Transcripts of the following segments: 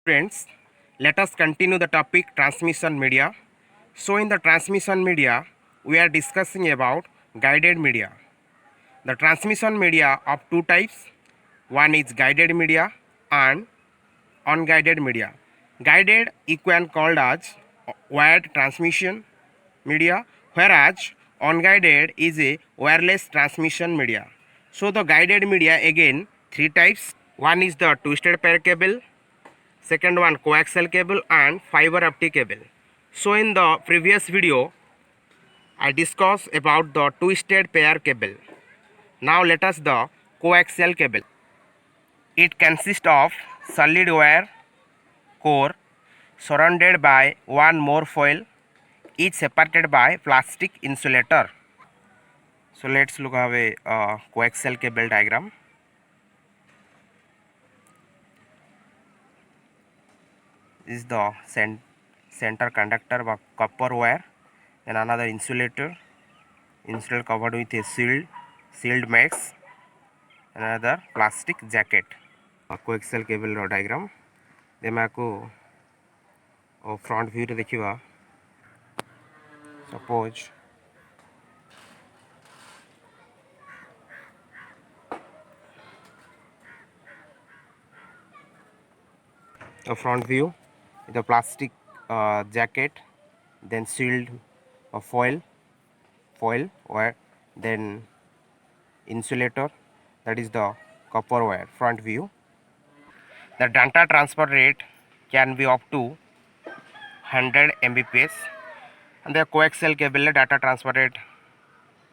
Friends, let us continue the topic transmission media. So in the transmission media, we are discussing about guided media. The transmission media of two types. One is guided media and unguided media. Guided you can called as wired transmission media, whereas unguided is a wireless transmission media. So the guided media again three types. One is the twisted pair cable, second one coaxial cable and fiber optic cable. So in the previous video I discussed about the twisted pair cable. Now let us the coaxial cable. It consists of solid wire core surrounded by one more foil, each separated by plastic insulator. So let's look at a coaxial cable diagram. This is the center conductor of copper wire, then another insulator covered with a sealed max, another plastic jacket. Coaxial cable diagram देमा को front view रे देखिबा. Suppose a front view with a plastic jacket, then sealed foil wire, then insulator, that is the copper wire. Front view. The data transfer rate can be up to 100 Mbps, and the coaxial cable data transfer rate,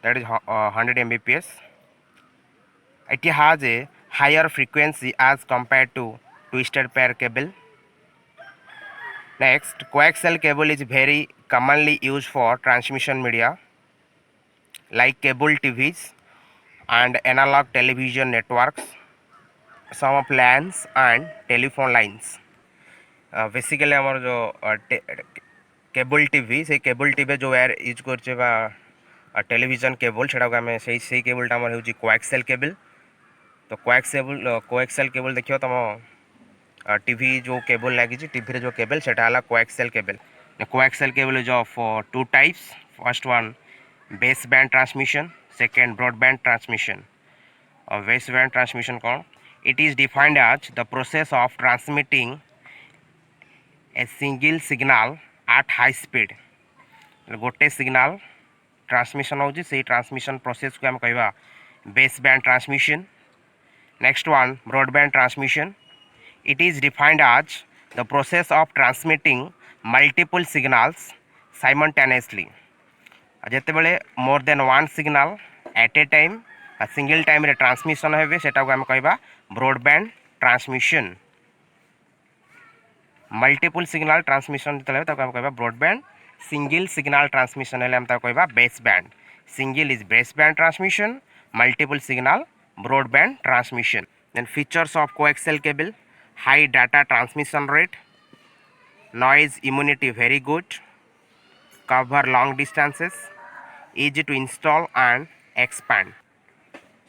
that is 100 Mbps. It has a higher frequency as compared to twisted pair cable. Next, coaxial cable is very commonly used for transmission media like cable TVs and analog television networks, some of LANs and telephone lines. Basically आमर जो cable TV से cable TV जो wire use करछे बा television cable सेटा को हमें सही केबलटा आमर होची कोएक्सियल केबल. तो कोएक्सियल केबल देखियो तम टीवी जो केबल लगी टीवी जो केबल सेटा हला coaxial cable. Coaxial cable is of two types. First one base band transmission, second broadband transmission. Base band transmission कौन? It is defined as the process of transmitting a single signal at high speed. गोटे signal transmission हो से transmission process को हम कहवा baseband transmission. Next one broadband transmission. It is defined as the process of transmitting multiple signals simultaneously. जिते बड़े more than one signal eight ए time single time रे transmission हेबे सेटा को हम कहवा broadband transmission. Multiple signal transmission जेते ताको हम कहवा ब्रॉडबैंड. सिंगल सिग्नल ट्रांसमिशन हेले हम ताको कहवा baseband. Single is baseband transmission, multiple signal broadband transmission. Then features of coaxial cable: high data transmission rate, noise immunity very good, cover long distances, easy to install and expand.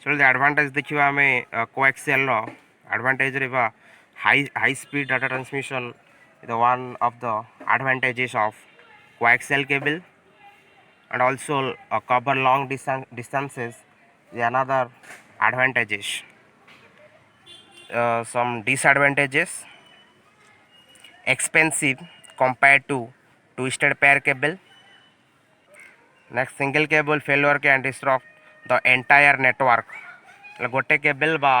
So the advantage देखिबा हमें coaxial रो advantage रे बा high speed data transmission is the one of the advantages of coaxial cable, and also cover long distances is another advantages. Some disadvantages: expensive compared to twisted pair cable. Next, single cable failure can disrupt the entire network. गोटे cable बा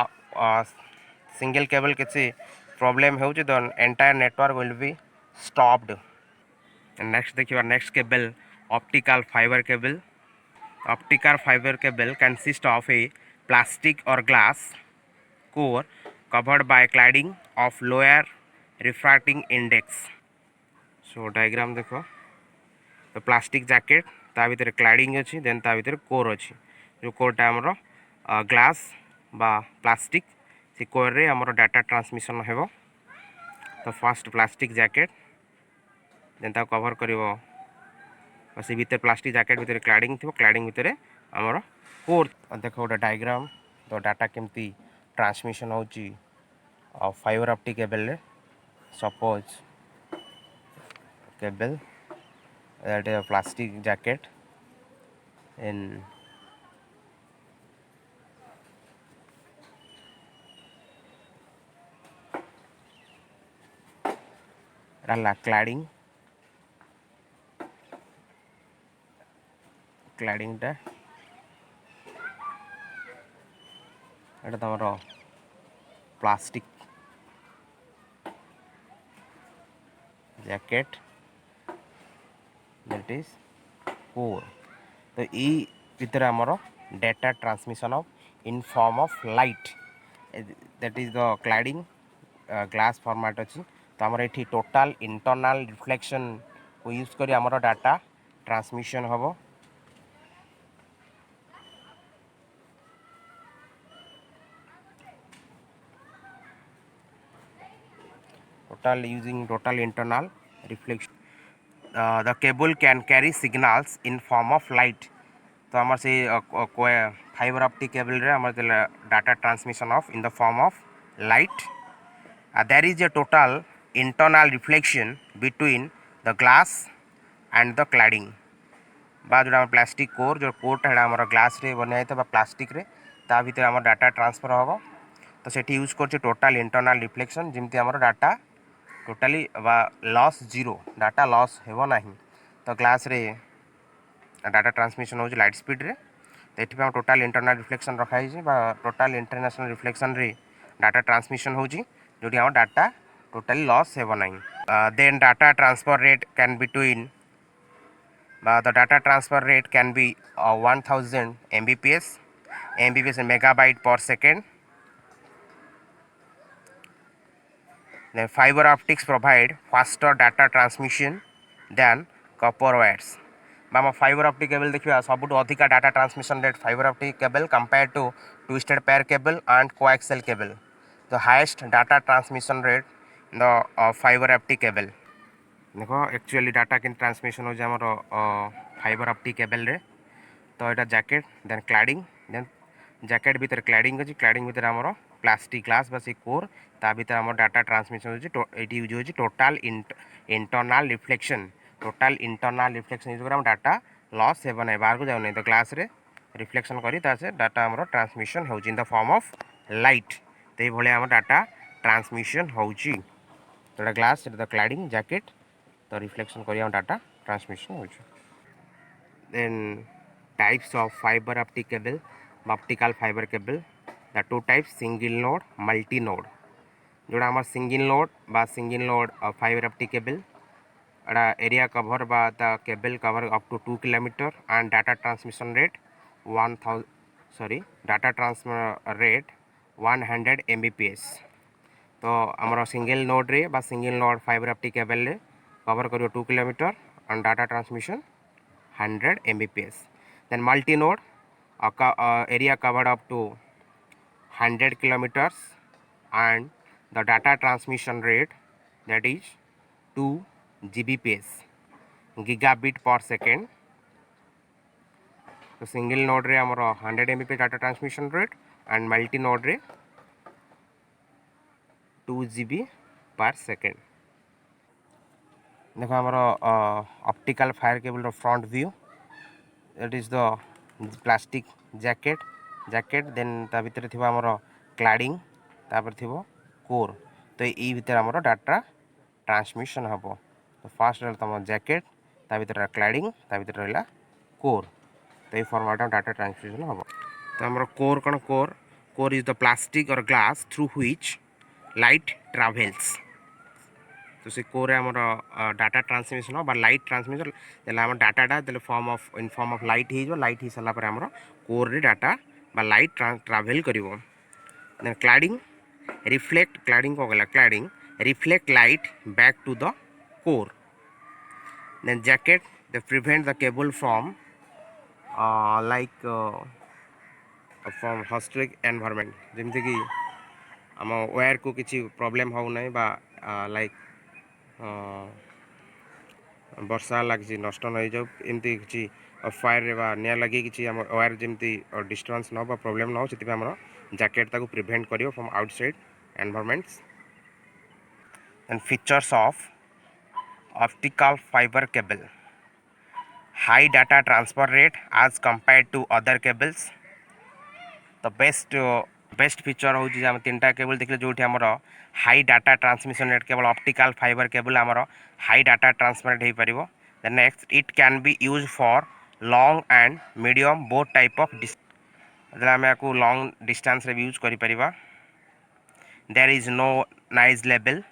single cable किसी problem हो तो entire network will be stopped. Next देखिए next cable optical fibre cable. Optical fibre cable consist of a plastic or glass core covered by cladding of lower refracting index. So diagram देखो तो plastic jacket ता भीतर क्लाडिंग अच्छी, then ता भीतर core अच्छी. जो कोरटा हमरो ग्लास बा प्लास्टिक से कोर रे हमरो डाटा ट्रांसमिशन हेबो. तो फर्स्ट प्लास्टिक जैकेट, देन ता कवर करिवो से भीतर प्लास्टिक जैकेट भीतर क्लाडिंग थिबो, क्लाडिंग भीतर हमरो कोर. देखो गोटे डायग्राम तो डाटा केमती ट्रांसमिशन होची फाइबर ऑप्टिक केबल रे. suppose cable, that is a plastic jacket in cladding ଟା এটা ତମର plastic jacket that is core। तो ई भितर आमर data transmission of in form of light that is the cladding glass format अच्छी। तो आमर ये टोटाल इंटरनल रिफ्लेक्शन को यूज करी आमर डाटा ट्रांसमिशन हम। total using total internal reflection, the cable can carry signals in form of light। तो आमर से फाइबर ऑप्टिक केबल रे आमर data transmission of in the form of light. There is a total internal reflection between the glass and the cladding। बा जो plastic core जो कोरटा है glass रे बना था प्लास्टिक रे ता भीतर आम डाटा ट्रांसफर हम। तो सेठी यूज कर टोटाल इंटरनल रिफ्लेक्शन जमती आम data totally loss zero data loss हो ना। तो ग्लास रे डाटा ट्रांसमिशन हो लाइट स्पीड रे। तो ये टोटाल इंटरनल रिफ्लेक्शन रखाई टोटाल इंटरनेशनल रिफ्लेक्शन रे डाटा ट्रांसमिशन हो जो आम डाटा टोटाली लॉस हो ना। Then data transfer rate can between the data transfer rate can be 1000 mbps megabyte per second। Then fiber optics provide faster data transmission than copper wires। आम fibre optic cable देखा सब अधिका data transmission rate fibre optic cable compare to twisted pair cable and coaxial cable. The highest data transmission rate the fibre optic cable. देखो actually data के transmission हो fibre optic cable रे। तो यहाँ jacket then cladding then jacket भीतर cladding अच्छी cladding भीतर आमर प्लास्टिक ग्लास बस कोर ता भीतर आम डाटा ट्रांसमिशन होती यूज हो total internal reflection. Total internal reflection use कर डाटा लॉस हो ना बाहर को जाऊ ना। तो ग्लास रे रिफ्लेक्शन करी डाटा आमर ट्रांसमिशन हो in the form of light. तो ये आम डाटा ट्रांसमिशन हो ग्लास द क्लैडिंग जैकेट। तो रिफ्लेक्शन करी डाटा ट्रांसमिशन हो। Then types of fiber optic cable, optical fiber cable, the two types single node multi node। जोड़ा हमार सिंगल नोड बा single node fibre optic cable area cover बा the cable cover up to 2 kilometre and data transmission rate 100 mbps। तो आमर single node रे बा single node fibre optic cable रे cover करियो 2 kilometre and data transmission 100 mbps। Then multi-node area covered up to 100 kilometers and the data transmission rate that is 2 gbps gigabit per second। तो single node रे हमर 100 mbps data transmission rate and multi node रे 2 GB per second. देखो आमर optical fibre cable front view that is the plastic jacket then ता भीतर थी आमर क्लैडिंग तापर थी कोर। तो ये भीतर आमर डाटा ट्रांसमिशन हम। तो फास्ट रहा तुम जैकेट ता भीतर क्लैडिंग ता भीतर रहा कोर। तो ये फॉर्मेट डाटा ट्रांसमिशन हम। तो आमर कोर कौन core is the plastic or glass through which light travels. तो से कोर आमर डाटा ट्रांसमिशन बा लाइट ट्रांसमिशन देला आम डाटाटा देले form of in form of light हो लाइट हो सारा पर आमर कोर रे डाटा बा लाइट ट्रावेल करिवो। देन क्लैडिंग रिफ्लेक्ट क्लैडिंग को गला cladding reflect light back to the core. Then jacket they prevent the cable from from hostile environment जमती कि आम वायर को किसी प्रॉब्लम हो ना बा लाइक वर्षा लगी नष्ट न जाऊ एमती किसी फायर नि लगे कि वायर जमी डिस्टर्बेंस न प्रॉब्लम न हो से जैकेट ताको प्रिवेंट करियो from outside environments. and features of optical fiber cable. High data transfer rate as compared to other cables. The best feature हूँ आम तीन टा केबल देखिए जो हाई डाटा ट्रांसमिशन रेट केवल ऑप्टिकल फाइबर केबल आमर हाई डाटा ट्रांसमिट हो पार. Then next it can be use for long and medium both type of आम या लॉन्ग डिस्टेंस रे यूज कर परिबा. There is no noise level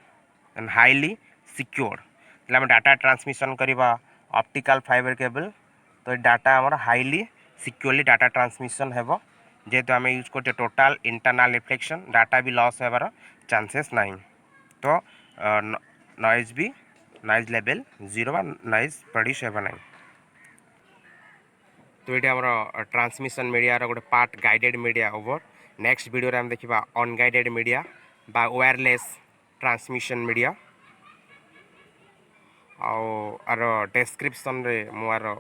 and highly secure. आम डाटा ट्रांसमिशन करवा ऑप्टिकल फाइबर केबल तो डाटा आमर हाईली सिक्योरली डाटा ट्रांसमिशन हेबो जेहेतु आम यूज कर टोटाल इंटरनल रिफ्लेक्शन डाटा भी लॉस होबार चांसेस ना. तो नॉइज लेवल जीरो बा नॉइज प्रोड्यूस होगा ना. तो ये आमर ट्रांसमिशन मीडिया गोटे part guided media over. Next video आम देखा अनगाइडेड मीडिया बा वायरलेस ट्रांसमिशन मीडिया. आर डेस्क्रिप्शन रे मुआर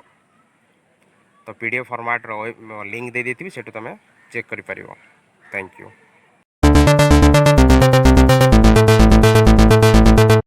तो पीडीएफ फॉर्मेट लिंक दे देती से तुम चेक कर पार. Thank you.